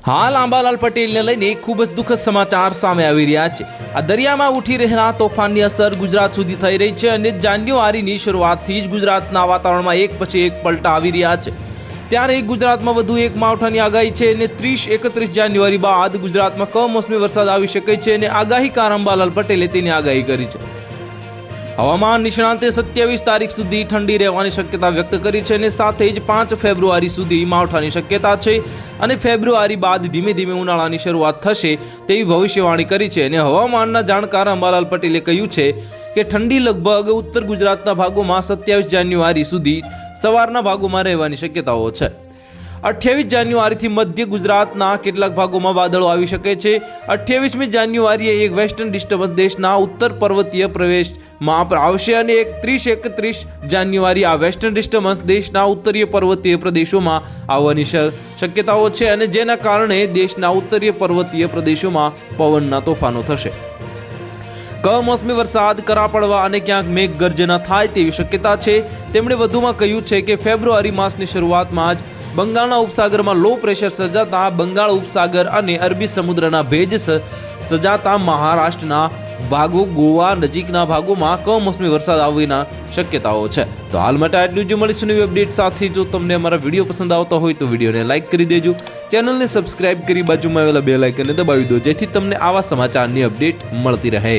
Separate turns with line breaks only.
હાલ આંબાલાલ પટેલને લઈને ખૂબ જ દુઃખદ સમાચાર સામે આવી રહ્યા છે। આ દરિયામાં ઉઠી રહેલા તોફાનની અસર ગુજરાત સુધી થઈ રહી છે અને જાન્યુઆરીની શરૂઆતથી જ ગુજરાતના વાતાવરણમાં એક પછી એક પલટા આવી રહ્યા છે। ત્યારે ગુજરાતમાં વધુ એક માવઠાની આગાહી છે અને 30-31 જાન્યુઆરી બાદ ગુજરાતમાં કમોસમી વરસાદ આવી શકે છે અને આગાહીકાર આંબાલાલ પટેલે તેની આગાહી કરી છે। હવામાન નિષ્ણાંતે 27 તારીખ સુધી ઠંડી રહેવાની શક્યતા વ્યક્ત કરી છે અને સાથે જ 5 ફેબ્રુઆરી સુધી માવઠાની શક્યતા છે અને ફેબ્રુઆરી બાદ ધીમે ધીમે ઉનાળાની શરૂઆત થશે તેવી ભવિષ્યવાણી કરી છે। અને હવામાનના જાણકાર અંબાલાલ પટેલે કહ્યું છે કે ઠંડી લગભગ ઉત્તર ગુજરાતના ભાગોમાં 27 જાન્યુઆરી સુધી સવારના ભાગોમાં રહેવાની શક્યતાઓ છે। 28 જાન્યુઆરીથી મધ્ય ગુજરાતના કેટલાક ભાગોમાં વાદળો આવી શકે છે। 28મી જાન્યુઆરીએ એક વેસ્ટર્ન ડિસ્ટર્બન્સ દેશના ઉત્તર પર્વતીય પ્રદેશમાં આવશે અને 31 જાન્યુઆરી આ વેસ્ટર્ન ડિસ્ટર્બન્સ દેશના ઉત્તરીય પર્વતીય પ્રદેશોમાં આવવાની શક્યતાઓ છે અને જેના કારણે દેશના ઉત્તરીય પર્વતીય પ્રદેશોમાં પવનના તોફાનો થશે। કમોસમી વરસાદ કરા પડવા અને ક્યાંક મેઘગર્જના થાય તેવી શક્યતા છે। તેમણે વધુમાં કહ્યું છે કે ફેબ્રુઆરી માસની શરૂઆતમાં જ બંગાળના ઉપસાગરમાં લો પ્રેશર સર્જાતા બંગાળ ઉપસાગર અને અરબી સમુદ્રના ભેજ સર્જાતા મહારાષ્ટ્રના ભાગો ગોવા નજીકના ભાગોમાં કમોસમી વરસાદ આવવાના શક્યતાઓ છે। તો હાલ માટે આટલું જ। મળીશું નવી અપડેટ સાથે। જો તમને અમારા વિડીયો પસંદ આવતા હોય તો વિડીયોને લાઇક કરી દેજો, ચેનલને સબસ્ક્રાઇબ કરી બાજુમાં આવેલા બેલ આઇકનને દબાવી દો જેથી તમને આવા સમાચારની અપડેટ મળતી રહે।